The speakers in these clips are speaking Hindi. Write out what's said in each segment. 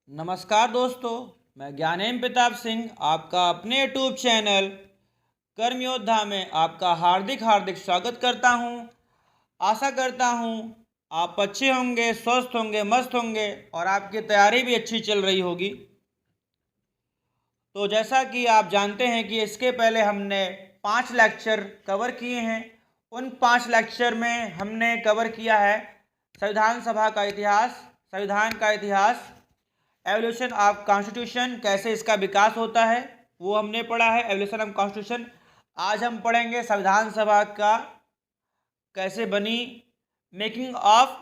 नमस्कार दोस्तों, मैं ज्ञानेम प्रताप सिंह आपका अपने यूट्यूब चैनल कर्म योद्धा में आपका हार्दिक हार्दिक स्वागत करता हूं। आशा करता हूं आप अच्छे होंगे, स्वस्थ होंगे, मस्त होंगे और आपकी तैयारी भी अच्छी चल रही होगी। तो जैसा कि आप जानते हैं कि इसके पहले हमने 5 लेक्चर कवर किए हैं। उन 5 लेक्चर में हमने कवर किया है संविधान सभा का इतिहास, संविधान का इतिहास, एवोल्यूशन ऑफ कॉन्स्टिट्यूशन, कैसे इसका विकास होता है वो हमने पढ़ा है, एवोल्यूशन ऑफ कॉन्स्टिट्यूशन। आज हम पढ़ेंगे संविधान सभा का कैसे बनी, मेकिंग ऑफ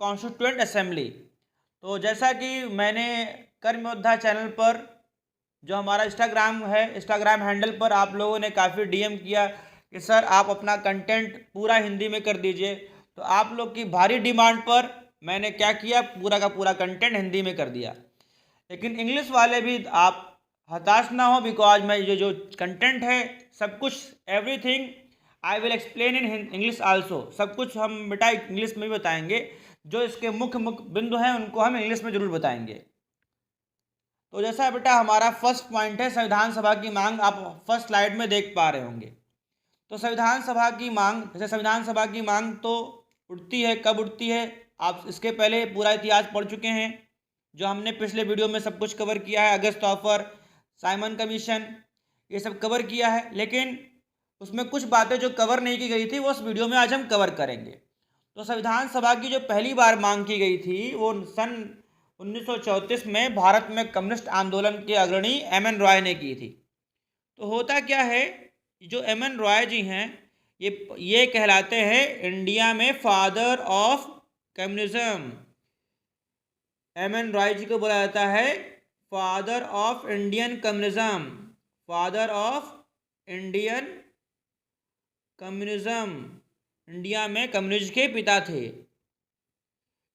कॉन्स्टिट्यूएंट असेंबली। तो जैसा कि मैंने कर्म योद्धा चैनल पर जो हमारा इंस्टाग्राम है, इंस्टाग्राम हैंडल पर आप लोगों ने काफ़ी डीएम किया कि सर आप अपना कंटेंट पूरा हिंदी में कर दीजिए। तो आप लोग की भारी डिमांड पर मैंने क्या किया, पूरा का पूरा कंटेंट हिंदी में कर दिया। लेकिन इंग्लिश वाले भी आप हताश ना हो, बिकॉज मैं ये जो कंटेंट है सब कुछ everything I will explain in English also. सब कुछ हम बेटा इंग्लिश में भी बताएंगे, जो इसके मुख्य मुख्य बिंदु हैं उनको हम इंग्लिश में जरूर बताएंगे। तो जैसा बेटा हमारा फर्स्ट पॉइंट है संविधान सभा की मांग, आप फर्स्ट स्लाइड में देख पा रहे होंगे। तो संविधान सभा की मांग, जैसे संविधान सभा की मांग तो उठती है, कब उठती है आप इसके पहले पूरा इतिहास पढ़ चुके हैं, जो हमने पिछले वीडियो में सब कुछ कवर किया है। अगस्त ऑफर, साइमन कमीशन, ये सब कवर किया है। लेकिन उसमें कुछ बातें जो कवर नहीं की गई थी वो उस वीडियो में आज हम कवर करेंगे। तो संविधान सभा की जो पहली बार मांग की गई थी वो सन 1934 में भारत में कम्युनिस्ट आंदोलन के अग्रणी एम.एन. रॉय ने की थी। तो होता क्या है, जो एम.एन. रॉय जी हैं ये कहलाते हैं इंडिया में father of communism. M N. Roy ji को बोला जाता है father of Indian communism, father of Indian communism. India में कम्युनिज्म के पिता थे।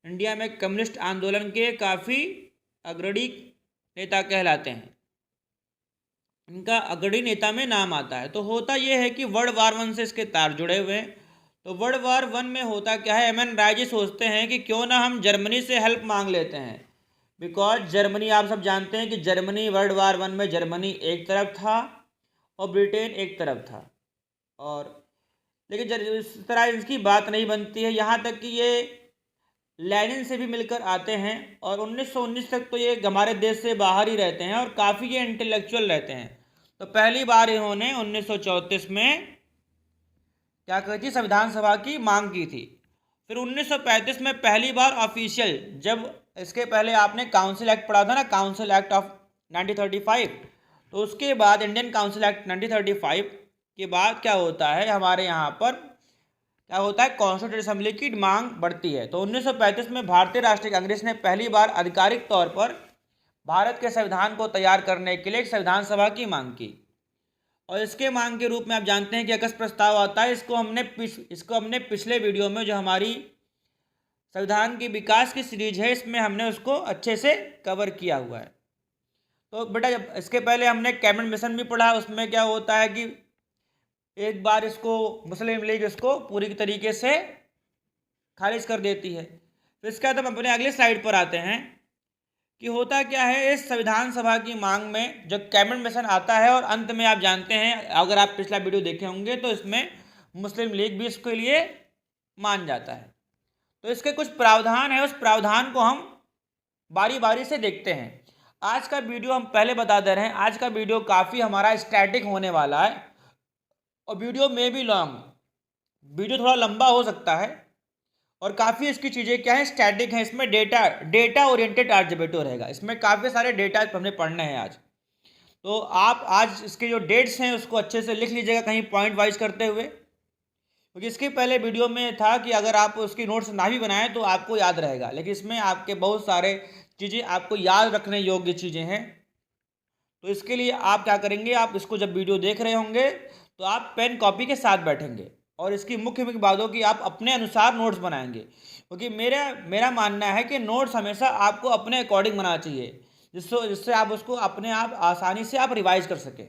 इंडिया में कम्युनिस्ट आंदोलन के काफ़ी अग्रणी नेता कहलाते हैं, इनका अग्रणी नेता में नाम आता है। तो होता यह है कि वर्ल्ड वार 1 से इसके तार जुड़े हुए हैं। तो वर्ल्ड वार 1 में होता क्या है, एम.एन. रॉय जी सोचते हैं कि क्यों ना हम जर्मनी से हेल्प मांग लेते हैं। बिकॉज जर्मनी, आप सब जानते हैं कि जर्मनी वर्ल्ड वार 1 में जर्मनी एक तरफ था और ब्रिटेन एक तरफ था। और लेकिन इस तरह इसकी बात नहीं बनती है, यहाँ तक कि ये लेनिन से भी मिलकर आते हैं और 1919 तक तो ये हमारे देश से बाहर ही रहते हैं और काफ़ी ये इंटेलेक्चुअल रहते हैं। तो पहली बार इन्होंने 1934 में क्या कही थी, संविधान सभा की मांग की थी। फिर 1935 में पहली बार ऑफिशियल, जब इसके पहले आपने काउंसिल एक्ट पढ़ा था ना, काउंसिल एक्ट ऑफ 1935, तो उसके बाद इंडियन काउंसिल एक्ट 1935 के बाद क्या होता है, हमारे यहाँ पर क्या होता है, कॉन्स्टिट्यूंट असेंबली की मांग बढ़ती है। तो 1935 में भारतीय राष्ट्रीय कांग्रेस ने पहली बार आधिकारिक तौर पर भारत के संविधान को तैयार करने के लिए एक संविधान सभा की मांग की। और इसके मांग के रूप में आप जानते हैं कि अगस्त प्रस्ताव आता है। इसको हमने पिछले वीडियो में, जो हमारी संविधान की विकास की सीरीज है, इसमें हमने उसको अच्छे से कवर किया हुआ है। तो बेटा जब इसके पहले हमने कैबिनेट मिशन भी पढ़ा, उसमें क्या होता है कि एक बार इसको मुस्लिम लीग इसको पूरी तरीके से खारिज कर देती है। तो इसके बाद हम अपने अगले स्लाइड पर आते हैं कि होता क्या है, इस संविधान सभा की मांग में जब कैबिनेट मिशन आता है और अंत में आप जानते हैं, अगर आप पिछला वीडियो देखे होंगे तो इसमें मुस्लिम लीग भी इसके लिए मान जाता है। तो इसके कुछ प्रावधान है, उस प्रावधान को हम बारी बारी से देखते हैं। आज का वीडियो हम पहले बता दे रहे हैं, आज का वीडियो काफ़ी हमारा स्टैटिक होने वाला है और वीडियो में भी लॉन्ग, वीडियो थोड़ा लंबा हो सकता है और काफ़ी इसकी चीज़ें क्या है, स्टैटिक है। इसमें डेटा ओरिएंटेड आर्जेबेटो रहेगा, इसमें काफ़ी सारे डेटा हमने पढ़ने हैं आज। तो आप आज इसके जो डेट्स हैं उसको अच्छे से लिख लीजिएगा कहीं पॉइंट वाइज करते हुए, क्योंकि इसके पहले वीडियो में था कि अगर आप उसकी नोट्स ना भी बनाएं तो आपको याद रहेगा, लेकिन इसमें आपके बहुत सारे चीज़ें आपको याद रखने योग्य चीज़ें हैं। तो इसके लिए आप क्या करेंगे, आप इसको जब वीडियो देख रहे होंगे तो आप पेन कॉपी के साथ बैठेंगे और इसकी मुख्य मुख्य बातों की आप अपने अनुसार नोट्स बनाएंगे। क्योंकि मेरा मानना है कि नोट्स हमेशा आपको अपने अकॉर्डिंग बनाना चाहिए, जिससे आप उसको अपने आप आसानी से आप रिवाइज कर सकें।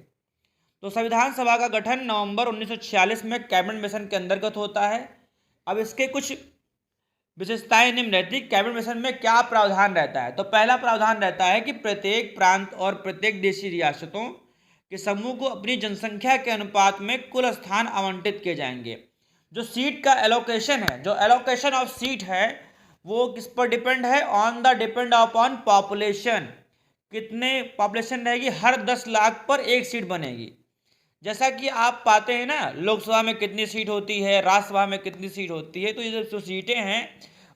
तो संविधान सभा का गठन नवंबर 1946 में कैबिनेट मिशन के अंतर्गत होता है। अब इसके कुछ विशेषताएं निम्न रहती। कैबिनेट मिशन में क्या प्रावधान रहता है? तो पहला प्रावधान रहता है कि प्रत्येक प्रांत और प्रत्येक देशी रियासतों के समूह को अपनी जनसंख्या के अनुपात में कुल स्थान आवंटित किए जाएंगे। जो सीट का एलोकेशन है, जो एलोकेशन ऑफ सीट है, वो किस पर डिपेंड है? On the depend upon population. कितने पॉपुलेशन रहेगी? हर 10 लाख पर एक सीट बनेगी। जैसा कि आप पाते हैं ना, लोकसभा में कितनी सीट होती है, राज्यसभा में कितनी सीट होती है, तो ये जो सीटें हैं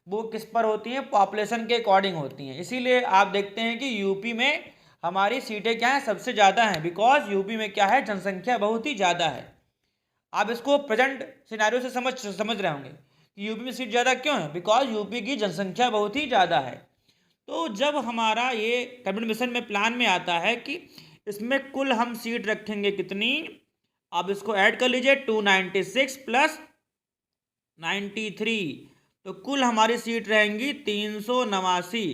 वो किस पर होती हैं? पॉपुलेशन के अकॉर्डिंग होती हैं। इसीलिए आप देखते हैं कि यूपी में हमारी सीटें क्या हैं? सबसे ज़्यादा हैं, बिकॉज यूपी में क्या है? जनसंख्या बहुत ही ज़्यादा है। आप इसको प्रेजेंट सिनेरियो से समझ रहे होंगे कि यूपी में सीट ज़्यादा क्यों है? बिकॉज यूपी की जनसंख्या बहुत ही ज़्यादा है। तो जब हमारा ये कैबिनेट मिशन में प्लान में आता है कि इसमें कुल हम सीट रखेंगे कितनी, आप इसको ऐड कर लीजिए, 296 प्लस 93, तो कुल हमारी सीट रहेंगी 389।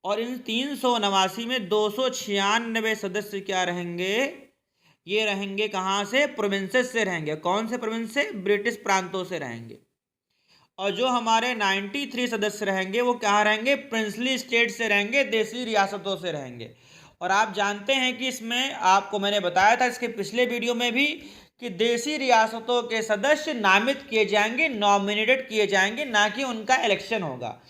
और इन 389 में 296 सदस्य क्या रहेंगे? ये रहेंगे कहाँ से? प्रोविंसेस से रहेंगे। कौन से प्रोविंस से? ब्रिटिश प्रांतों से रहेंगे। और जो हमारे 93 सदस्य रहेंगे वो कहाँ रहेंगे? प्रिंसली स्टेट से रहेंगे, देशी रियासतों से रहेंगे। और आप जानते हैं कि इसमें आपको मैंने बताया था इसके पिछले वीडियो में भी कि देशी रियासतों के सदस्य नामित किए जाएंगे, नॉमिनेटेड किए जाएंगे, ना कि उनका इलेक्शन होगा।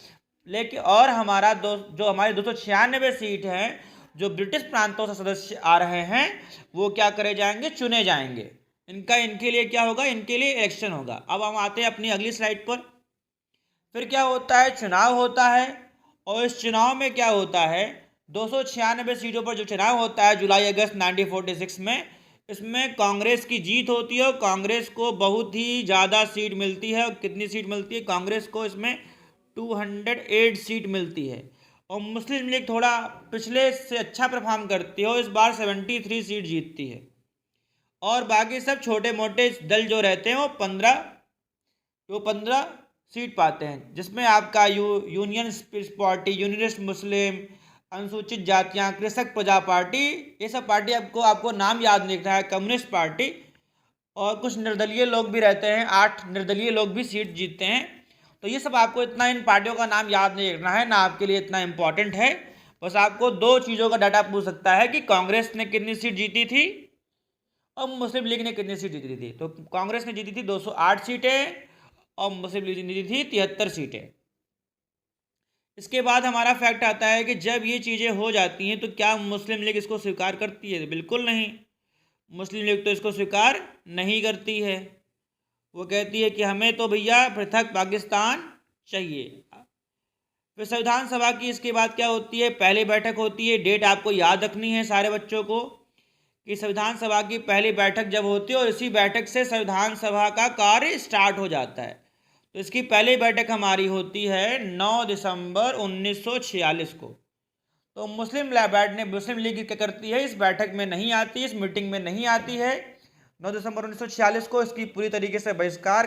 लेकिन और हमारा जो हमारे 296 सीट हैं, जो ब्रिटिश प्रांतों से सदस्य आ रहे हैं, वो क्या करे जाएंगे? चुने जाएंगे। इनके लिए क्या होगा? इनके लिए इलेक्शन होगा। अब हम आते हैं अपनी अगली स्लाइड पर। फिर क्या होता है? चुनाव होता है। और इस चुनाव में क्या होता है? 296 सीटों पर जो चुनाव होता है जुलाई अगस्त 1946 में, इसमें कांग्रेस की जीत होती है और कांग्रेस को बहुत ही ज़्यादा सीट मिलती है। और कितनी सीट मिलती है कांग्रेस को? इसमें 208 सीट मिलती है। और मुस्लिम लीग थोड़ा पिछले से अच्छा परफॉर्म करती है और इस बार 73 सीट जीतती है। और बाकी सब छोटे मोटे दल जो रहते हैं वो 15 सीट पाते हैं, जिसमें आपका यूनियन पार्टी, यूनियनिस्ट मुस्लिम, अनुसूचित जातियां, कृषक प्रजा पार्टी, ये सब पार्टी आपको नाम याद नहीं रखना है, कम्युनिस्ट पार्टी, और कुछ निर्दलीय लोग भी रहते हैं, 8 निर्दलीय लोग भी सीट जीतते हैं। तो ये सब आपको इतना इन पार्टियों का नाम याद नहीं रखना है, ना आपके लिए इतना इम्पोर्टेंट है। बस आपको 2 चीज़ों का डाटा पूछ सकता है कि कांग्रेस ने कितनी सीट जीती थी और मुस्लिम लीग ने कितनी सीट जीती थी। तो कांग्रेस ने जीती थी 208 सीटें और मुस्लिम लीग ने जीती थी 73 सीटें। इसके बाद हमारा फैक्ट आता है कि जब ये चीज़ें हो जाती हैं तो क्या मुस्लिम लीग इसको स्वीकार करती है? बिल्कुल नहीं। मुस्लिम लीग तो इसको स्वीकार नहीं करती है। वो कहती है कि हमें तो भैया पृथक पाकिस्तान चाहिए। फिर संविधान सभा की इसके बाद क्या होती है? पहली बैठक होती है। डेट आपको याद रखनी है सारे बच्चों को कि संविधान सभा की पहली बैठक जब होती है और इसी बैठक से संविधान सभा का कार्य स्टार्ट हो जाता है। तो इसकी पहली बैठक हमारी होती है 9 दिसंबर 1946 को। तो मुस्लिम लीग क्या करती है? इस बैठक में नहीं आती, इस मीटिंग में नहीं आती है। 9 दिसंबर 1946 को इसकी पूरी तरीके से बहिष्कार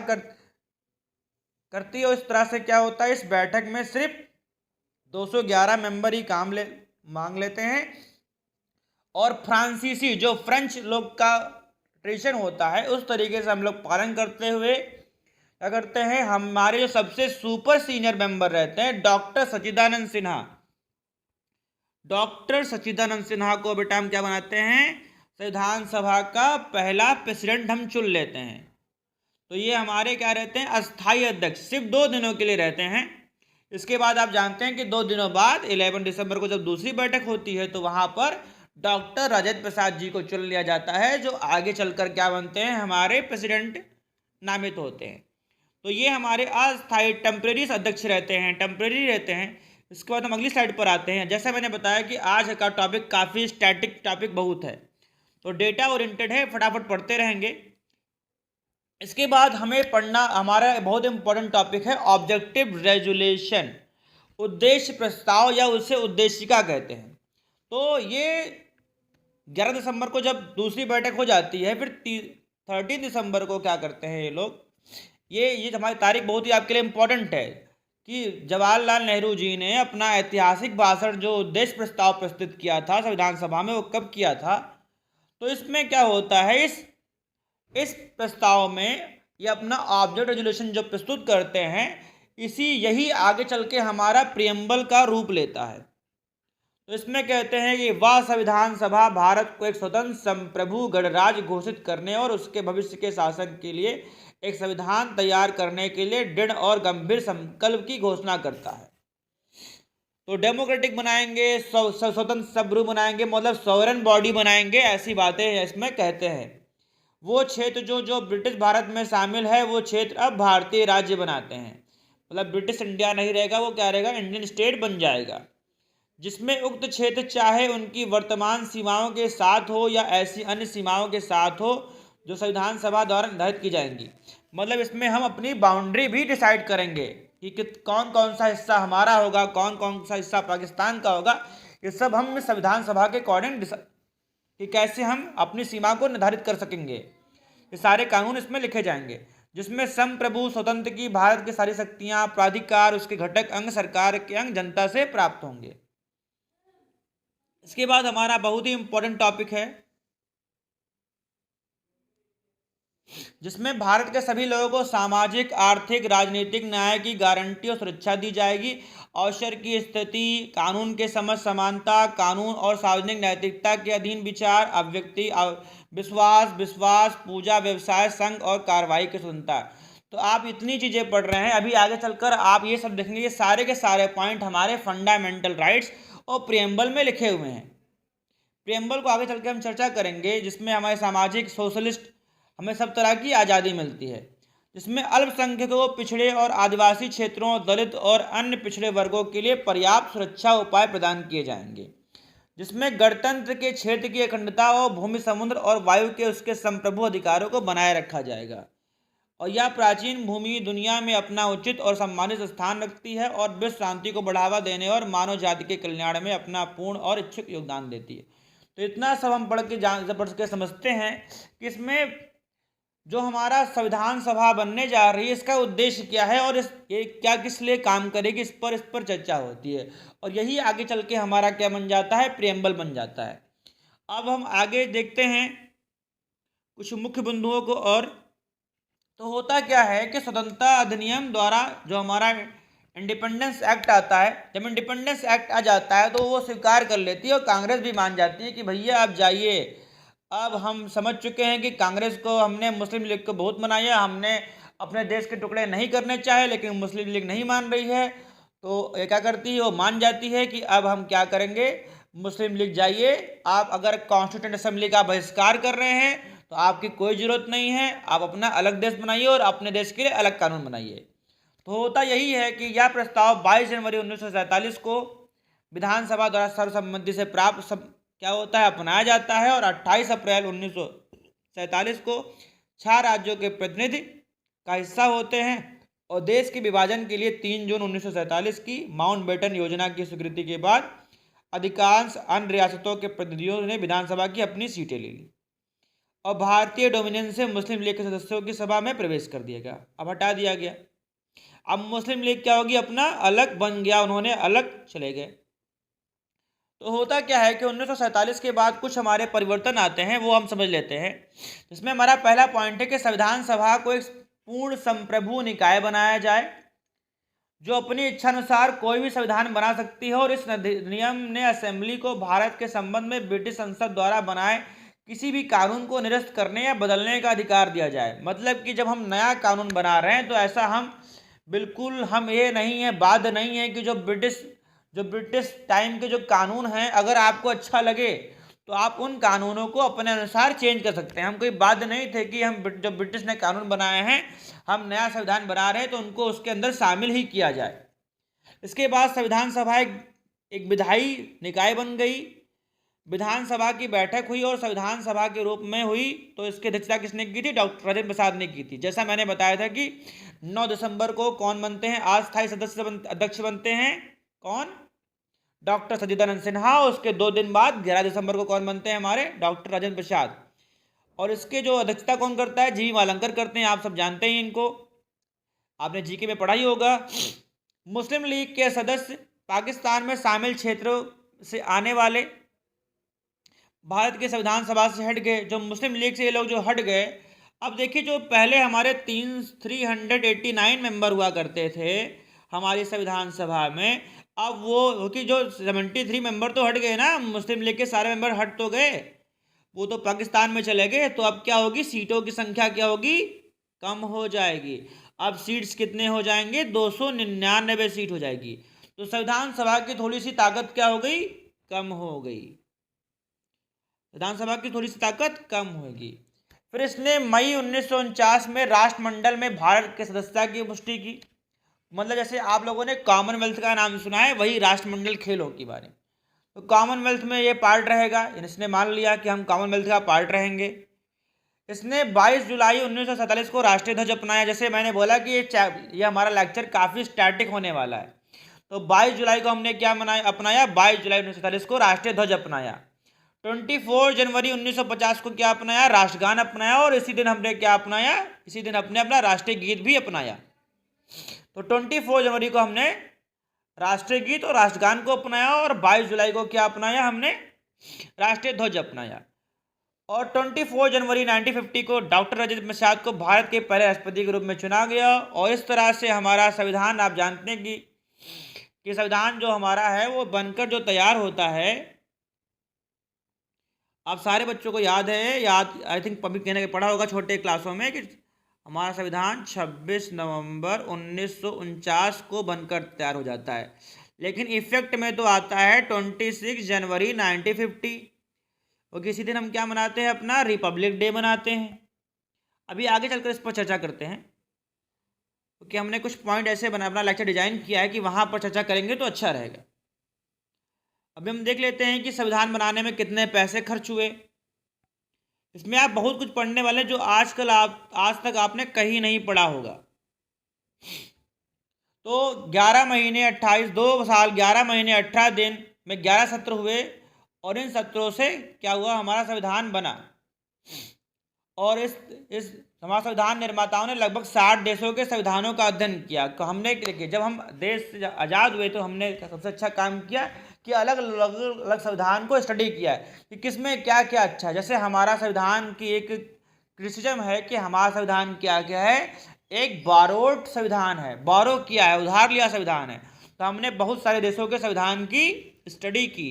करती है। इस तरह से क्या होता है? इस बैठक में सिर्फ 211 मेंबर ही मांग लेते हैं। और फ्रांसीसी, जो फ्रेंच लोग का ट्रेडिशन होता है, उस तरीके से हम लोग पालन करते हुए क्या करते हैं? हमारे जो सबसे सुपर सीनियर मेंबर रहते हैं डॉक्टर सच्चिदानंद सिन्हा, डॉक्टर सच्चिदानंद सिन्हा को बेटा हम क्या बनाते हैं? संविधान सभा का पहला प्रेसिडेंट हम चुन लेते हैं। तो ये हमारे क्या रहते हैं? अस्थायी अध्यक्ष, सिर्फ 2 दिनों के लिए रहते हैं। इसके बाद आप जानते हैं कि 2 दिनों बाद 11 दिसंबर को जब दूसरी बैठक होती है तो वहां पर डॉक्टर राजेंद्र प्रसाद जी को चुन लिया जाता है, जो आगे चलकर क्या बनते हैं? हमारे प्रेसिडेंट नामित होते हैं। तो ये हमारे अस्थायी टेम्परेरी अध्यक्ष रहते हैं, टेम्परेरी रहते हैं। इसके बाद हम अगली स्लाइड पर आते हैं। जैसा मैंने बताया कि आज का टॉपिक काफ़ी स्टैटिक टॉपिक बहुत है, तो डेटा ओरिएंटेड है, फटाफट पढ़ते रहेंगे। इसके बाद हमें पढ़ना, हमारा बहुत इंपॉर्टेंट टॉपिक है ऑब्जेक्टिव रेजोल्यूशन, उद्देश्य प्रस्ताव या उसे उद्देशिका कहते हैं। तो ये 11 दिसंबर को जब दूसरी बैठक हो जाती है, फिर 13 दिसंबर को क्या करते हैं ये लोग? ये हमारी तारीख बहुत ही आपके लिए इम्पोर्टेंट है कि जवाहरलाल नेहरू जी ने अपना ऐतिहासिक भाषण, जो उद्देश्य प्रस्ताव प्रस्तुत किया था संविधान सभा में, वो कब किया था? तो इसमें क्या होता है? इस प्रस्ताव में ये अपना ऑब्जेक्ट रेजोल्यूशन जो प्रस्तुत करते हैं, यही आगे चल के हमारा प्रियम्बल का रूप लेता है। तो इसमें कहते हैं कि वह संविधान सभा भारत को एक स्वतंत्र संप्रभु गणराज्य घोषित करने और उसके भविष्य के शासन के लिए एक संविधान तैयार करने के लिए दृढ़ और गंभीर संकल्प की घोषणा करता है। तो डेमोक्रेटिक बनाएंगे, स्वतंत्र संप्रभु बनाएंगे, मतलब सॉवरेन बॉडी बनाएंगे, ऐसी बातें इसमें कहते हैं। वो क्षेत्र जो ब्रिटिश भारत में शामिल है वो क्षेत्र अब भारतीय राज्य बनाते हैं, मतलब ब्रिटिश इंडिया नहीं रहेगा, वो क्या रहेगा, इंडियन स्टेट बन जाएगा, जिसमें उक्त क्षेत्र चाहे उनकी वर्तमान सीमाओं के साथ हो या ऐसी अन्य सीमाओं के साथ हो जो संविधान सभा द्वारा निर्धारित की जाएंगी। मतलब इसमें हम अपनी बाउंड्री भी डिसाइड करेंगे कि कौन कौन सा हिस्सा हमारा होगा, कौन कौन सा हिस्सा पाकिस्तान का होगा। ये सब हम संविधान सभा के अकॉर्डिंग कि कैसे हम अपनी सीमा को निर्धारित कर सकेंगे, ये सारे कानून इसमें लिखे जाएंगे, जिसमें संप्रभु स्वतंत्र की भारत की सारी शक्तियां, प्राधिकार, उसके घटक अंग, सरकार के अंग जनता से प्राप्त होंगे। इसके बाद हमारा बहुत ही इंपॉर्टेंट टॉपिक है, जिसमें भारत के सभी लोगों को सामाजिक, आर्थिक, राजनीतिक न्याय की गारंटी और सुरक्षा दी जाएगी। अवसर की स्थिति, कानून के समझ, समानता, कानून और सार्वजनिक नैतिकता के अधीन विचार, अव्यक्ति विश्वास, पूजा, व्यवसाय, संघ और कार्रवाई की स्वतंत्रता। तो आप इतनी चीज़ें पढ़ रहे हैं, अभी आगे चलकर आप ये सब देखेंगे, ये सारे के सारे पॉइंट हमारे फंडामेंटल राइट्स और प्रियम्बल में लिखे हुए हैं। प्रियम्बल को आगे चल के हम चर्चा करेंगे, जिसमें हमारे सामाजिक, सोशलिस्ट, हमें सब तरह की आज़ादी मिलती है, जिसमें अल्पसंख्यकों, पिछड़े और आदिवासी क्षेत्रों, दलित और अन्य पिछड़े वर्गों के लिए पर्याप्त सुरक्षा उपाय प्रदान किए जाएंगे, जिसमें गणतंत्र के क्षेत्र की अखंडता और भूमि, समुद्र और वायु के उसके संप्रभु अधिकारों को बनाए रखा जाएगा, और यह प्राचीन भूमि दुनिया में अपना उचित और सम्मानित स्थान रखती है और विश्व शांति को बढ़ावा देने और मानव जाति के कल्याण में अपना पूर्ण और इच्छुक योगदान देती है। तो इतना सब हम पढ़ के समझते हैं कि इसमें जो हमारा संविधान सभा बनने जा रही है, इसका उद्देश्य क्या है और ये क्या किस लिए काम करेगी, इस पर चर्चा होती है, और यही आगे चल के हमारा क्या बन जाता है, प्रियम्बल बन जाता है। अब हम आगे देखते हैं कुछ मुख्य बिंदुओं को। और तो होता क्या है कि स्वतंत्रता अधिनियम द्वारा जो हमारा इंडिपेंडेंस एक्ट आता है, जब इंडिपेंडेंस एक्ट आ जाता है तो वो स्वीकार कर लेती है और कांग्रेस भी मान जाती है कि भैया आप जाइए, अब हम समझ चुके हैं कि कांग्रेस को हमने मुस्लिम लीग को बहुत मनाया, हमने अपने देश के टुकड़े नहीं करने चाहे, लेकिन मुस्लिम लीग नहीं मान रही है, तो ये क्या करती है, वो मान जाती है कि अब हम क्या करेंगे, मुस्लिम लीग जाइए, आप अगर कॉन्स्टिट्यूंट असेंबली का बहिष्कार कर रहे हैं तो आपकी कोई ज़रूरत नहीं है, आप अपना अलग देश बनाइए और अपने देश के लिए अलग कानून बनाइए। तो होता यही है कि यह प्रस्ताव 22 जनवरी 1947 को विधानसभा द्वारा सर्वसम्मति से प्राप्त क्या होता है, अपनाया जाता है, और 28 अप्रैल 1947 को 6 राज्यों के प्रतिनिधि का हिस्सा होते हैं, और देश के विभाजन के लिए 3 जून 1947 की माउंटबेटन योजना की स्वीकृति के बाद अधिकांश अन्य रियासतों के प्रतिनिधियों ने विधानसभा की अपनी सीटें ले ली और भारतीय डोमिनियन से मुस्लिम लीग के सदस्यों की सभा में प्रवेश कर दिया गया, अब हटा दिया गया। अब मुस्लिम लीग क्या होगी, अपना अलग बन गया, उन्होंने अलग चले गए। तो होता क्या है कि 1947 के बाद कुछ हमारे परिवर्तन आते हैं, वो हम समझ लेते हैं। जिसमें हमारा पहला पॉइंट है कि संविधान सभा को एक पूर्ण संप्रभु निकाय बनाया जाए, जो अपनी इच्छानुसार कोई भी संविधान बना सकती है, और इस नियम ने असेंबली को भारत के संबंध में ब्रिटिश संसद द्वारा बनाए किसी भी कानून को निरस्त करने या बदलने का अधिकार दिया जाए। मतलब कि जब हम नया कानून बना रहे हैं तो ऐसा बिल्कुल हम ये नहीं है, बाध्य नहीं है कि जो ब्रिटिश टाइम के जो कानून हैं, अगर आपको अच्छा लगे तो आप उन कानूनों को अपने अनुसार चेंज कर सकते हैं। हम कोई बाध्य नहीं थे कि हम जो ब्रिटिश ने कानून बनाए हैं, हम नया संविधान बना रहे हैं तो उनको उसके अंदर शामिल ही किया जाए। इसके बाद संविधान सभा एक विधायी निकाय बन गई, विधानसभा की बैठक हुई और संविधान सभा के रूप में हुई। तो इसकी अध्यक्षता किसने की थी, डॉक्टर राजेंद्र प्रसाद ने की थी। जैसा मैंने बताया था कि 9 दिसंबर को कौन बनते हैं, अस्थायी सदस्य अध्यक्ष बनते हैं, कौन, डॉक्टर सच्चिदानंद सिन्हा। उसके 2 दिन बाद 11 दिसंबर को कौन बनते हैं, हमारे डॉक्टर राजेंद्र प्रसाद। और इसके जो अध्यक्षता कौन करता है, जी मालंकर करते हैं, आप सब जानते हैं इनको, आपने जीके में पढ़ा ही होगा। मुस्लिम लीग के सदस्य पाकिस्तान में शामिल क्षेत्रों से आने वाले भारत के संविधान सभा से हट गए। जो मुस्लिम लीग से ये लोग जो हट गए, अब देखिए जो पहले हमारे 389 मेंबर हुआ करते थे, हमारी संविधान सभा में। अब वो कि जो 73 मेंबर तो हट गए ना, मुस्लिम लीग के सारे मेंबर हट तो गए, वो तो पाकिस्तान में चले गए। तो अब क्या होगी, सीटों की संख्या क्या होगी, कम हो जाएगी। अब सीट्स कितने हो जाएंगे, 299 सीट हो जाएगी। तो संविधान सभा की थोड़ी सी ताकत क्या हो गई, कम हो गई। विधानसभा की थोड़ी सी ताकत कम होगी। फिर इसने मई 1949 में राष्ट्रमंडल में भारत के सदस्यता की पुष्टि की। मतलब जैसे आप लोगों ने कॉमनवेल्थ का नाम सुना है, वही राष्ट्रमंडल खेलों के बारे में। तो कॉमनवेल्थ में ये पार्ट रहेगा, इसने मान लिया कि हम कॉमनवेल्थ का पार्ट रहेंगे। इसने 22 जुलाई 1947 को राष्ट्रीय ध्वज अपनाया। जैसे मैंने बोला कि ये हमारा लेक्चर काफ़ी स्टैटिक होने वाला है। तो 22 जुलाई को हमने क्या अपनाया, 22 जुलाई 1947 को राष्ट्रीय ध्वज अपनाया। 24 जनवरी 1950 को क्या अपनाया, राष्ट्रगान अपनाया। और इसी दिन हमने क्या अपनाया, इसी दिन अपने अपना राष्ट्रीय गीत भी अपनाया। तो 24 जनवरी को हमने राष्ट्रीय गीत और राष्ट्रगान को अपनाया, और 22 जुलाई को क्या अपनाया, हमने राष्ट्रीय ध्वज अपनाया। और 24 जनवरी 1950 को डॉक्टर राजेंद्र प्रसाद को भारत के पहले राष्ट्रपति के रूप में चुना गया। और इस तरह से हमारा संविधान, आप जानते हैं कि संविधान जो हमारा है वो बनकर जो तैयार होता है, आप सारे बच्चों को याद है, आई थिंक पब्लिक कहने के पढ़ा होगा छोटे क्लासों में, कि हमारा संविधान 26 नवंबर 1949 को बनकर तैयार हो जाता है, लेकिन इफेक्ट में तो आता है 26 जनवरी 1950। और किसी दिन हम क्या मनाते हैं, अपना रिपब्लिक डे मनाते हैं। अभी आगे चलकर इस पर चर्चा करते हैं, क्योंकि हमने कुछ पॉइंट ऐसे अपना लेक्चर डिजाइन किया है कि वहाँ पर चर्चा करेंगे तो अच्छा रहेगा। अभी हम देख लेते हैं कि संविधान बनाने में कितने पैसे खर्च हुए। इसमें आप बहुत कुछ पढ़ने वाले जो आजकल आज तक आपने कहीं नहीं पढ़ा होगा। तो 11 महीने 28 2 साल 11 महीने 18 दिन में 11 सत्र हुए, और इन सत्रों से क्या हुआ, हमारा संविधान बना। और इस हमारे संविधान निर्माताओं ने लगभग 60 देशों के संविधानों का अध्ययन किया। तो हमने देखिए, जब हम देश आज़ाद हुए तो हमने सबसे अच्छा काम किया कि अलग अलग संविधान को स्टडी किया है कि किसमें क्या क्या अच्छा है। जैसे हमारा संविधान की एक क्रिटिसिज्म है कि हमारा संविधान क्या क्या है, एक बारोड संविधान है, बारो किया है, उधार लिया संविधान है। तो हमने बहुत सारे देशों के संविधान की स्टडी की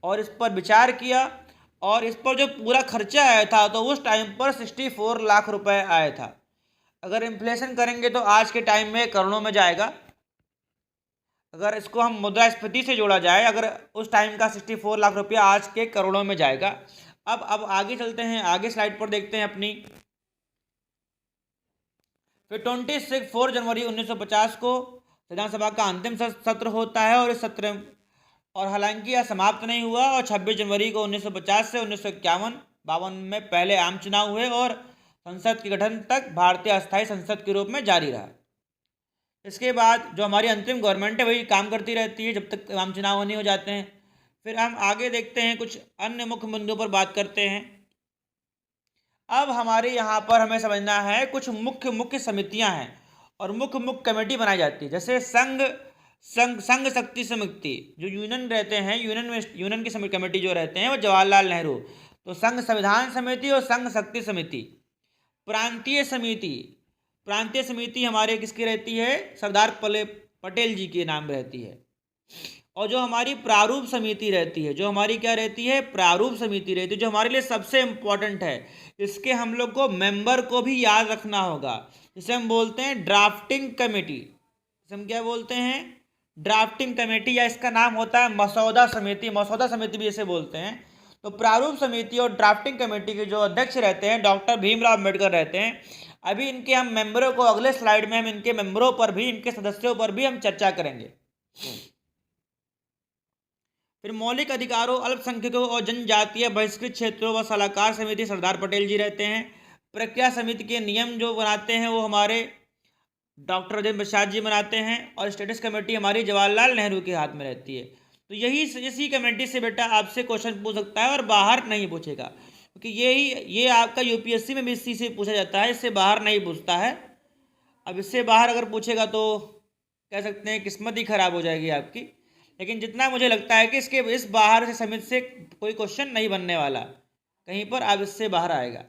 और इस पर विचार किया, और इस पर जो पूरा खर्चा आया था तो उस टाइम पर 64 लाख रुपए आया था। अगर इन्फ्लेशन करेंगे तो आज के टाइम में करोड़ों में जाएगा। अगर इसको हम मुद्रास्फीति से जोड़ा जाए, अगर उस टाइम का 64 लाख रुपया आज के करोड़ों में जाएगा। अब आगे चलते हैं, आगे स्लाइड पर देखते हैं अपनी। फिर 24 जनवरी 1950 को विधानसभा का अंतिम सत्र होता है, और इस सत्र और हालांकि यह समाप्त नहीं हुआ, और 26 जनवरी को 1950 से 1951-52 में पहले आम चुनाव हुए, और संसद के गठन तक भारतीय अस्थायी संसद के रूप में जारी रहा। इसके बाद जो हमारी अंतरिम गवर्नमेंट है वही काम करती रहती है जब तक आम चुनाव नहीं हो जाते हैं। फिर हम आगे देखते हैं, कुछ अन्य मुख्य मुद्दों पर बात करते हैं। अब हमारे यहाँ पर हमें समझना है, कुछ मुख्य समितियाँ हैं और मुख्य कमेटी बनाई जाती है। जैसे संघ शक्ति समिति, जो यूनियन रहते हैं, यूनियन की कमेटी जो रहते हैं वो जवाहरलाल नेहरू। तो संघ संविधान समिति और संघ शक्ति समिति। प्रांतीय समिति हमारे किसकी रहती है, सरदार पटेल जी के नाम रहती है। और जो हमारी प्रारूप समिति रहती है, जो हमारी क्या रहती है, प्रारूप समिति रहती है, जो हमारे लिए सबसे इम्पोर्टेंट है। इसके हम लोग को मेंबर को भी याद रखना होगा, जिसे हम बोलते हैं ड्राफ्टिंग कमेटी। जिसे हम क्या बोलते हैं, ड्राफ्टिंग कमेटी, या इसका नाम होता है मसौदा समिति भी इसे बोलते हैं। तो प्रारूप समिति और ड्राफ्टिंग कमेटी के जो अध्यक्ष रहते हैं डॉक्टर भीमराव अम्बेडकर रहते हैं। अभी इनके हम मेंबरों को, अगले स्लाइड में हम इनके मेंबरों पर भी, इनके सदस्यों पर भी हम चर्चा करेंगे। फिर मौलिक अधिकारों, अल्पसंख्यकों और जनजातीय बहिष्कृत क्षेत्रों व सलाहकार समिति सरदार पटेल जी रहते हैं। प्रक्रिया समिति के नियम जो बनाते हैं वो हमारे डॉक्टर राजेंद्र प्रसाद जी बनाते हैं, और स्टेटस कमेटी हमारी जवाहरलाल नेहरू के हाथ में रहती है। तो इसी कमेटी से बेटा आपसे क्वेश्चन पूछ सकता है और बाहर नहीं पूछेगा, क्योंकि ये आपका यूपीएससी में भी इसी से पूछा जाता है, इससे बाहर नहीं पूछता है। अब इससे बाहर अगर पूछेगा तो कह सकते हैं किस्मत ही खराब हो जाएगी आपकी। लेकिन जितना मुझे लगता है कि इस बाहर से समिति से कोई क्वेश्चन नहीं बनने वाला, कहीं पर अब इससे बाहर आएगा।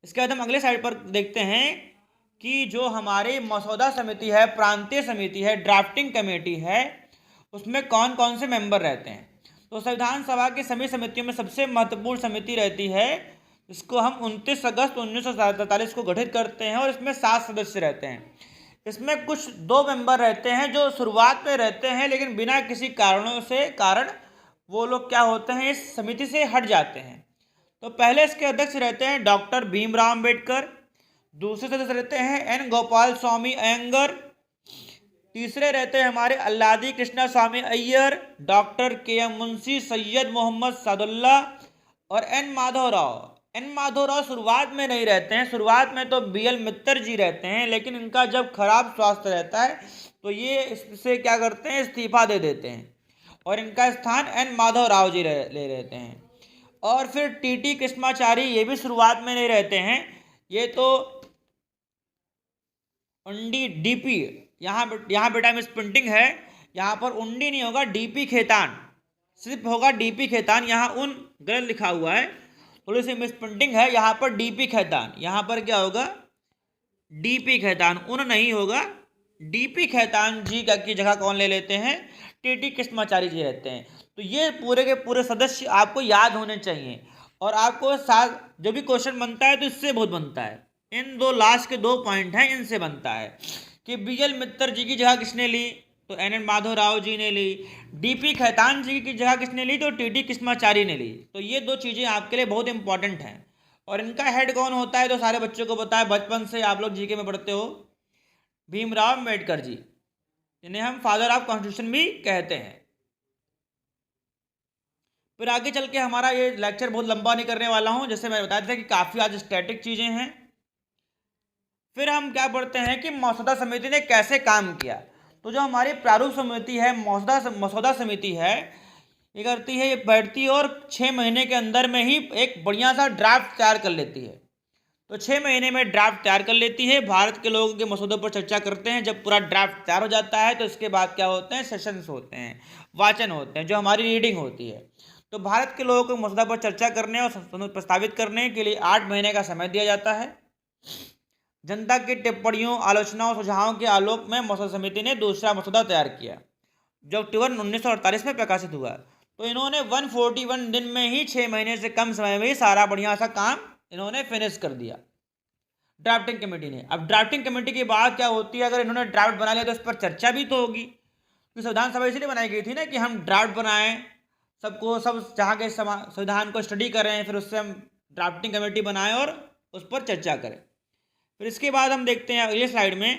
इसके बाद हम अगले साइड पर देखते हैं कि जो हमारी मसौदा समिति है, प्रांतीय समिति है, ड्राफ्टिंग कमेटी है, उसमें कौन कौन से मेंबर रहते हैं। तो संविधान सभा की सभी समितियों में सबसे महत्वपूर्ण समिति रहती है, इसको हम 29 अगस्त 1947 को गठित करते हैं, और इसमें 7 सदस्य रहते हैं। इसमें कुछ 2 मेंबर रहते हैं जो शुरुआत में रहते हैं, लेकिन बिना किसी कारण वो लोग क्या होते हैं, इस समिति से हट जाते हैं। तो पहले इसके अध्यक्ष रहते हैं डॉक्टर भीमराव अम्बेडकर, दूसरे सदस्य रहते हैं एन गोपाल स्वामी अयंगर, तीसरे रहते हैं हमारे अल्लादी कृष्णा स्वामी अय्यर, डॉक्टर के एम मुंशी, सैयद मोहम्मद सादुल्ला और एन माधवराव। एन माधवराव शुरुआत में नहीं रहते हैं, शुरुआत में तो BL मित्तर जी रहते हैं, लेकिन इनका जब खराब स्वास्थ्य रहता है तो ये इससे क्या करते हैं, इस्तीफा दे देते हैं, और इनका स्थान एन माधवराव जी ले लेते हैं। और फिर TT कृष्णाचारी, ये भी शुरुआत में नहीं रहते हैं, ये तो उंडी DP, यहाँ बेटा मिस प्रिंटिंग है, यहाँ पर उंडी नहीं होगा, DP खेतान सिर्फ होगा, DP खेतान, यहाँ उन गलत लिखा हुआ है, थोड़ी सी मिस प्रिंटिंग है, यहाँ पर DP खेतान, यहाँ पर क्या होगा, DP खेतान, उन नहीं होगा, DP खेतान जी की जगह कौन ले लेते हैं, TT कृष्णाचारी जी रहते हैं। तो ये पूरे के पूरे सदस्य आपको याद होने चाहिए, और आपको साथ जो भी क्वेश्चन बनता है तो इससे बहुत बनता है, इन 2 लास्ट के 2 पॉइंट हैं, इनसे बनता है कि BL मित्तर जी की जगह किसने ली, तो NN माधवराव जी ने ली, DP खेतान जी की जगह किसने ली, तो TT कृष्णाचारी ने ली। तो ये 2 चीज़ें आपके लिए बहुत इंपॉर्टेंट हैं। और इनका हेड कौन होता है, तो सारे बच्चों को पता है, बचपन से आप लोग GK में पढ़ते हो, भीमराव अम्बेडकर जी, जिन्हें हम फादर ऑफ कॉन्स्टिट्यूशन भी कहते हैं। फिर आगे चल के हमारा ये लेक्चर बहुत लंबा नहीं करने वाला हूँ, जैसे मैं बताया था कि काफ़ी आज स्टैटिक चीज़ें हैं। फिर हम क्या पढ़ते हैं कि मसौदा समिति ने कैसे काम किया। तो जो हमारी प्रारूप समिति है, मसौदा समिति है, ये करती है, ये बैठती है और 6 महीने के अंदर में ही एक बढ़िया सा ड्राफ्ट तैयार कर लेती है। तो 6 महीने में ड्राफ्ट तैयार कर लेती है, भारत के लोगों के मसौदों पर चर्चा करते हैं। जब पूरा ड्राफ्ट तैयार हो जाता है तो इसके बाद क्या होते हैं, सेशंस होते हैं, वाचन होते हैं, जो हमारी रीडिंग होती है। तो भारत के लोगों को मसौदा पर चर्चा करने और प्रस्तावित करने के लिए 8 महीने का समय दिया जाता है। जनता की टिप्पणियों, आलोचनाओं, सुझावों के आलोक में मसौदा समिति ने दूसरा मसौदा तैयार किया, जो अक्टूबर 1948 में प्रकाशित हुआ। तो इन्होंने 141 दिन में ही, 6 महीने से कम समय में ही सारा बढ़िया सा काम इन्होंने फिनिश कर दिया, ड्राफ्टिंग कमेटी ने। अब ड्राफ्टिंग कमेटी के बाद क्या होती है, अगर इन्होंने ड्राफ्ट बना लिया तो इस पर चर्चा भी तो होगी, क्योंकि संविधान सभा इसलिए बनाई गई थी ना कि हम ड्राफ्ट बनाएं, सब जहाँ के संविधान को स्टडी करें, फिर उससे हम ड्राफ्टिंग कमेटी बनाएं और उस पर चर्चा करें। फिर इसके बाद हम देखते हैं अगले स्लाइड में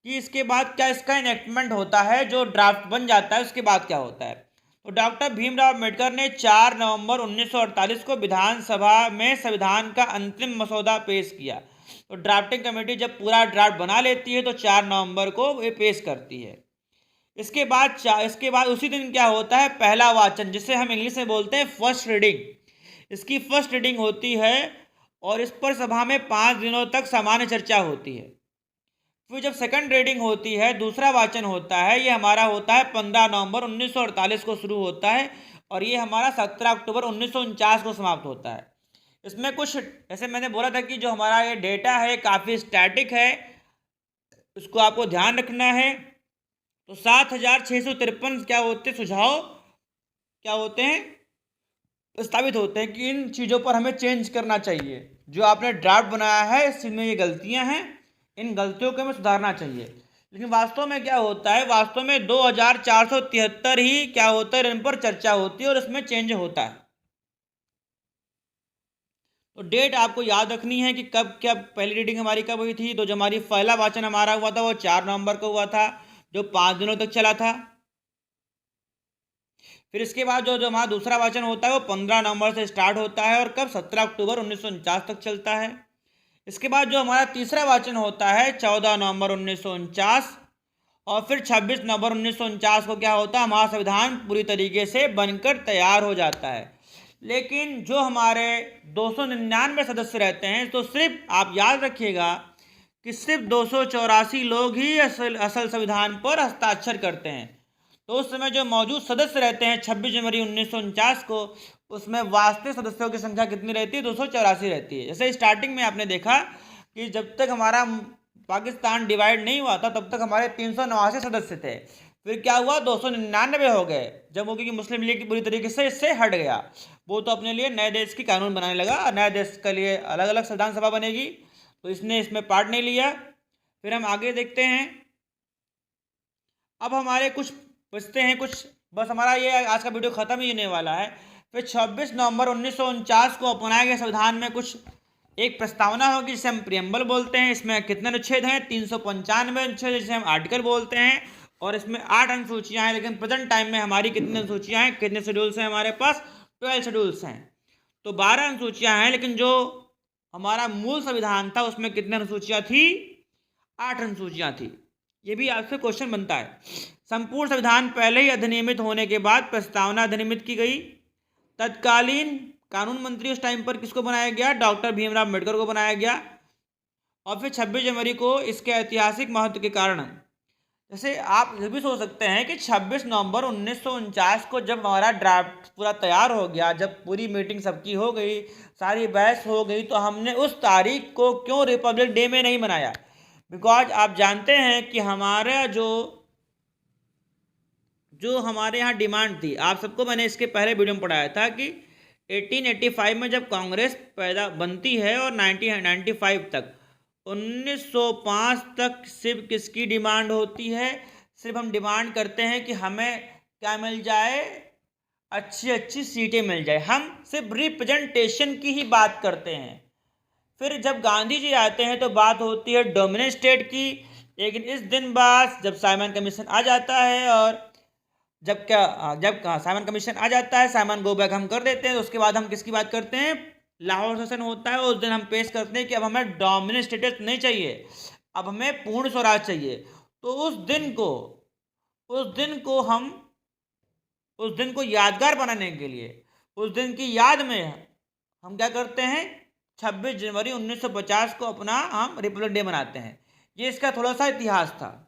कि इसके बाद क्या इसका इनेक्टमेंट होता है, जो ड्राफ्ट बन जाता है उसके बाद क्या होता है। तो डॉक्टर भीमराव अम्बेडकर ने 4 नवंबर 1948 को विधानसभा में संविधान का अंतिम मसौदा पेश किया। तो ड्राफ्टिंग कमेटी जब पूरा ड्राफ्ट बना लेती है तो 4 नवंबर को ये पेश करती है। इसके बाद उसी दिन क्या होता है, पहला वाचन, जिसे हम इंग्लिश में बोलते हैं फर्स्ट रीडिंग। इसकी फर्स्ट रीडिंग होती है और इस पर सभा में 5 दिनों तक सामान्य चर्चा होती है। फिर जब सेकंड रीडिंग होती है, दूसरा वाचन होता है, ये हमारा होता है 15 नवंबर 1948 को शुरू होता है और ये हमारा 17 अक्टूबर 1949 को समाप्त होता है। इसमें कुछ, जैसे मैंने बोला था कि जो हमारा ये डेटा है काफ़ी स्टैटिक है, उसको आपको ध्यान रखना है। तो 7653 क्या होते सुझाव क्या होते हैं, प्रस्तावित होते हैं कि इन चीज़ों पर हमें चेंज करना चाहिए। जो आपने ड्राफ्ट बनाया है इस चीज़ में ये गलतियां हैं, इन गलतियों को हमें सुधारना चाहिए। लेकिन वास्तव में क्या होता है, वास्तव में 2473 ही क्या होता है, इन पर चर्चा होती है और इसमें चेंज होता है। तो डेट आपको याद रखनी है कि कब क्या पहली रीडिंग हमारी कब हुई थी। तो जो हमारी पहला वाचन हमारा हुआ था वो 4 नवंबर को हुआ था, जो 5 दिनों तक चला था। फिर इसके बाद जो हमारा दूसरा वाचन होता है वो 15 नवंबर से स्टार्ट होता है और कब 17 अक्टूबर 1949 तक चलता है। इसके बाद जो हमारा तीसरा वाचन होता है 14 नवंबर 1949 और फिर 26 नवंबर 1949 को क्या होता है, हमारा संविधान पूरी तरीके से बनकर तैयार हो जाता है। लेकिन जो हमारे 299 सदस्य रहते हैं, तो सिर्फ आप याद रखिएगा कि सिर्फ 284 लोग ही असल संविधान पर हस्ताक्षर करते हैं। तो उस समय जो मौजूद सदस्य रहते हैं 26 जनवरी 1949 को, उसमें वास्तविक सदस्यों की संख्या कितनी रहती है, 284 रहती है। जैसे स्टार्टिंग में आपने देखा कि जब तक हमारा पाकिस्तान डिवाइड नहीं हुआ था तब तक हमारे 389 सदस्य थे। फिर क्या हुआ, 299 हो गए जब होगी कि मुस्लिम लीग पूरी तरीके से इससे हट गया। वो तो अपने लिए नए देश की कानून बनाने लगा और नए देश के लिए अलग अलग संविधान सभा बनेगी, तो इसने इसमें पार्ट नहीं लिया। फिर हम आगे देखते हैं। अब हमारे कुछ बचते हैं कुछ, बस हमारा ये आज का वीडियो खत्म ही होने वाला है। फिर 26 नवंबर 1949 को अपनाए गए संविधान में कुछ एक प्रस्तावना होगी जिसे हम प्रियम्बल बोलते हैं। इसमें कितने अनुच्छेद हैं, 395 अनुच्छेद जिसे हम आर्टिकल बोलते हैं, और इसमें 8 अनुसूचियां हैं। लेकिन प्रेजेंट टाइम में हमारी कितनी अनुसूचियां हैं, कितने शेड्यूल्स हैं हमारे पास, 12 शेड्यूल्स हैं। तो 12 अनुसूचियां हैं, लेकिन जो हमारा मूल संविधान था उसमें कितने अनुसूचियां थी, 8 अनुसूचियां थी। ये भी आपसे क्वेश्चन बनता है। संपूर्ण संविधान पहले ही अधिनियमित होने के बाद प्रस्तावना अधिनियमित की गई। तत्कालीन कानून मंत्री उस टाइम पर किसको बनाया गया, डॉक्टर भीमराव अम्बेडकर को बनाया गया। और फिर 26 जनवरी को इसके ऐतिहासिक महत्व के कारण, जैसे आप ये भी सोच सकते हैं कि 26 नवंबर 1949 को जब हमारा ड्राफ्ट पूरा तैयार हो गया, जब पूरी मीटिंग सबकी हो गई, सारी बहस हो गई, तो हमने उस तारीख को क्यों रिपब्लिक डे में नहीं मनाया। बिकॉज आप जानते हैं कि हमारा जो हमारे यहाँ डिमांड थी, आप सबको मैंने इसके पहले वीडियो में पढ़ाया था कि 1885 में जब कांग्रेस पैदा बनती है और 1995 तक 1905 तक सिर्फ किसकी डिमांड होती है, सिर्फ हम डिमांड करते हैं कि हमें क्या मिल जाए, अच्छी अच्छी सीटें मिल जाए। हम सिर्फ रिप्रेजेंटेशन की ही बात करते हैं। फिर जब गांधी जी आते हैं तो बात होती है डोमिनेंट स्टेट की। लेकिन इस दिन बाद जब साइमन कमीशन आ जाता है, और जब साइमन कमीशन आ जाता है, साइमन गो बैक हम कर देते हैं, तो उसके बाद हम किसकी बात करते हैं, लाहौर सेशन होता है। उस दिन हम पेश करते हैं कि अब हमें डोमिनेंट स्टेटस नहीं चाहिए, अब हमें पूर्ण स्वराज चाहिए। तो उस दिन को यादगार बनाने के लिए, उस दिन की याद में हम क्या करते हैं, 26 जनवरी 1950 को अपना हम रिपब्लिक डे मनाते हैं। ये इसका थोड़ा सा इतिहास था।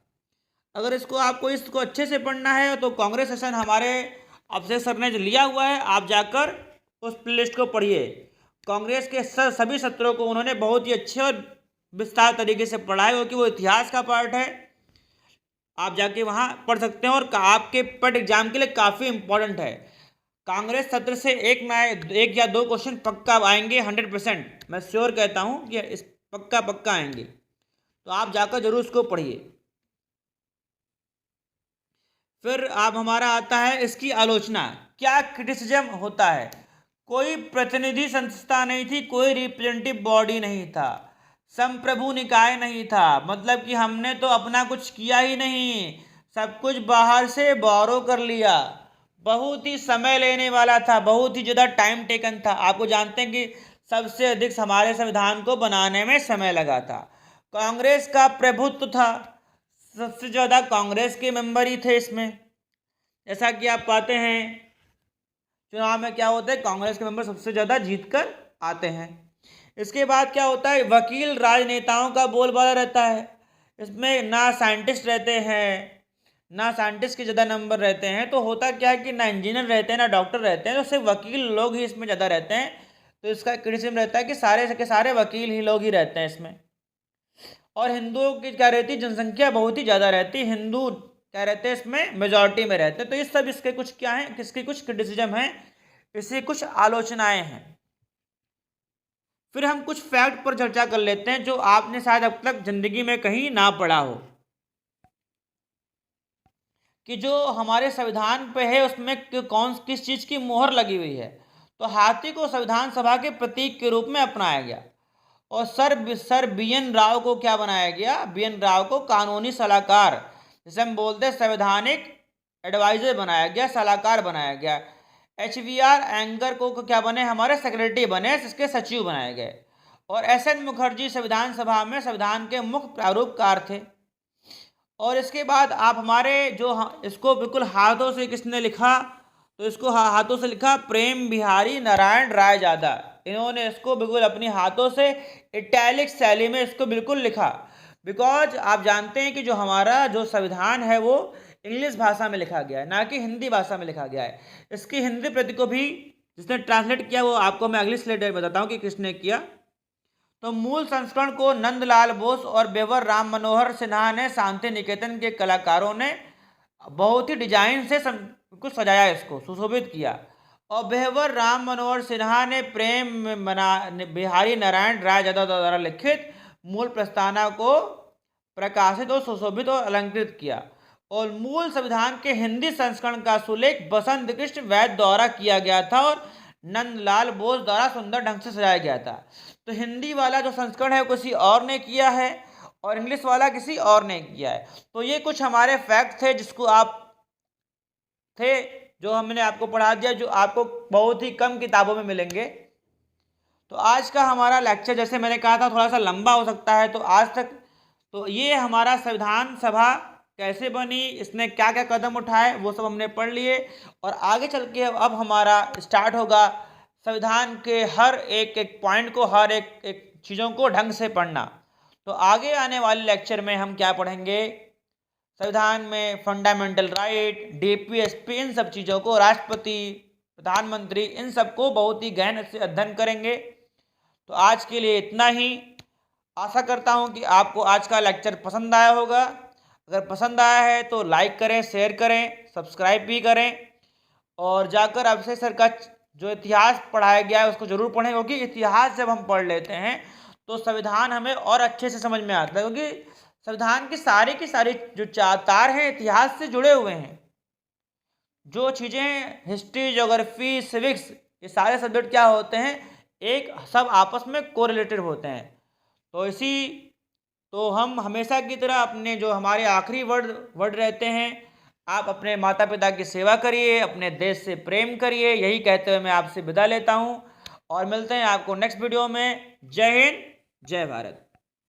अगर आपको इसको अच्छे से पढ़ना है तो कांग्रेस सेशन हमारे अफसर सर ने लिया हुआ है, आप जाकर उस प्लेलिस्ट को पढ़िए। कांग्रेस के सभी सत्रों को उन्होंने बहुत ही अच्छे और विस्तार तरीके से पढ़ा है, क्योंकि वो इतिहास का पार्ट है। आप जाके वहाँ पढ़ सकते हैं और आपके पट एग्जाम के लिए काफ़ी इंपॉर्टेंट है। कांग्रेस सत्र से एक या दो क्वेश्चन पक्का आएंगे, 100%। मैं श्योर कहता हूँ कि इस पक्का आएंगे, तो आप जाकर जरूर उसको पढ़िए। फिर आप हमारा आता है इसकी आलोचना, क्या क्रिटिसिज्म होता है। कोई प्रतिनिधि संस्था नहीं थी, कोई रिप्रेजेंटेटिव बॉडी नहीं था, संप्रभु निकाय नहीं था, मतलब कि हमने तो अपना कुछ किया ही नहीं, सब कुछ बाहर से बोरो कर लिया। बहुत ही समय लेने वाला था, बहुत ही ज़्यादा टाइम टेकन था। आपको जानते हैं कि सबसे अधिक हमारे संविधान को बनाने में समय लगा था। कांग्रेस का प्रभुत्व था, सबसे ज़्यादा कांग्रेस के मेंबर ही थे इसमें। जैसा कि आप पाते हैं चुनाव में क्या होता है, कांग्रेस के मेंबर सबसे ज़्यादा जीत कर आते हैं। इसके बाद क्या होता है, वकील राजनेताओं का बोलबाला रहता है। इसमें ना साइंटिस्ट रहते हैं, ना साइंटिस्ट के ज़्यादा नंबर रहते हैं। तो होता क्या है कि ना इंजीनियर रहते हैं, ना डॉक्टर रहते हैं, तो सिर्फ वकील लोग ही इसमें ज़्यादा रहते हैं। तो इसका क्रिटिसिज्म रहता है कि सारे के सारे वकील ही लोग ही रहते हैं इसमें। और हिंदुओं की क्या रहती, जनसंख्या बहुत ही ज़्यादा रहती, हिंदू क्या रहते हैं इसमें मेजॉरिटी में रहते हैं। तो इस सब इसके कुछ क्या हैं, किसकी कुछ क्रिटिसिज्म है, इसकी कुछ आलोचनाएं हैं। फिर हम कुछ फैक्ट पर चर्चा कर लेते हैं जो आपने शायद अब तक जिंदगी में कहीं ना पढ़ा हो, कि जो हमारे संविधान पे है उसमें किस चीज़ की मोहर लगी हुई है। तो हाथी को संविधान सभा के प्रतीक के रूप में अपनाया गया। और सर बी एन राव को क्या बनाया गया, बी एन राव को कानूनी सलाहकार, जिसे हम बोलते हैं संवैधानिक एडवाइजर बनाया गया, सलाहकार बनाया गया। HVR एंगर को क्या बने, हमारे सेक्रेटरी बने, इसके सचिव बनाए गए। और SN मुखर्जी संविधान सभा में संविधान के मुख्य प्रारूपकार थे। और इसके बाद आप हमारे इसको बिल्कुल हाथों से किसने लिखा, तो इसको हाथों से लिखा प्रेम बिहारी नारायण रायजादा। इन्होंने इसको बिल्कुल अपनी हाथों से इटैलिक शैली में इसको बिल्कुल लिखा। बिकॉज आप जानते हैं कि जो हमारा जो संविधान है वो इंग्लिश भाषा में लिखा गया है, ना कि हिंदी भाषा में लिखा गया है। इसकी हिंदी प्रति को भी जिसने ट्रांसलेट किया वो आपको मैं अगली स्लाइड में बताता हूँ कि किसने किया। तो मूल संस्करण को नंदलाल बोस और बेवर राम मनोहर सिन्हा ने शांति निकेतन के कलाकारों ने बहुत ही डिजाइन से कुछ सजाया, इसको सुशोभित किया। और बेवर राम मनोहर सिन्हा ने बिहारी नारायण राय यादव द्वारा लिखित मूल प्रस्तावना को प्रकाशित और सुशोभित और अलंकृत किया। और मूल संविधान के हिंदी संस्करण का सुलेख बसंत कृष्ण वैद्य द्वारा किया गया था और नंदलाल बोस द्वारा सुंदर ढंग से सजाया गया था। तो हिंदी वाला जो संस्करण है किसी और ने किया है और इंग्लिश वाला किसी और ने किया है। तो ये कुछ हमारे फैक्ट थे जिसको जो हमने आपको पढ़ा दिया, जो आपको बहुत ही कम किताबों में मिलेंगे। तो आज का हमारा लेक्चर, जैसे मैंने कहा था, थोड़ा सा लंबा हो सकता है। तो आज तक तो ये हमारा संविधान सभा कैसे बनी, इसने क्या क्या कदम उठाए, वो सब हमने पढ़ लिए। और आगे चल के अब हमारा स्टार्ट होगा संविधान के हर एक एक पॉइंट को, हर एक एक चीज़ों को ढंग से पढ़ना। तो आगे आने वाले लेक्चर में हम क्या पढ़ेंगे, संविधान में फंडामेंटल राइट, डीपीएसपी, इन सब चीज़ों को, राष्ट्रपति, प्रधानमंत्री, इन सबको बहुत ही गहन से अध्ययन करेंगे। तो आज के लिए इतना ही। आशा करता हूँ कि आपको आज का लेक्चर पसंद आया होगा। अगर पसंद आया है तो लाइक करें, शेयर करें, सब्सक्राइब भी करें और जाकर अवशेष सर का जो इतिहास पढ़ाया गया है उसको जरूर पढ़ें, क्योंकि इतिहास जब हम पढ़ लेते हैं तो संविधान हमें और अच्छे से समझ में आता है, क्योंकि संविधान की सारी जो तार हैं इतिहास से जुड़े हुए हैं। जो चीज़ें हिस्ट्री, ज्योग्राफी, सिविक्स, ये सारे सब्जेक्ट क्या होते हैं, एक सब आपस में कोरिलेटेड होते हैं। तो हम हमेशा की तरह अपने जो हमारे आखिरी वर्ड रहते हैं, आप अपने माता पिता की सेवा करिए, अपने देश से प्रेम करिए, यही कहते हुए मैं आपसे विदा लेता हूं और मिलते हैं आपको नेक्स्ट वीडियो में। जय हिंद, जय भारत।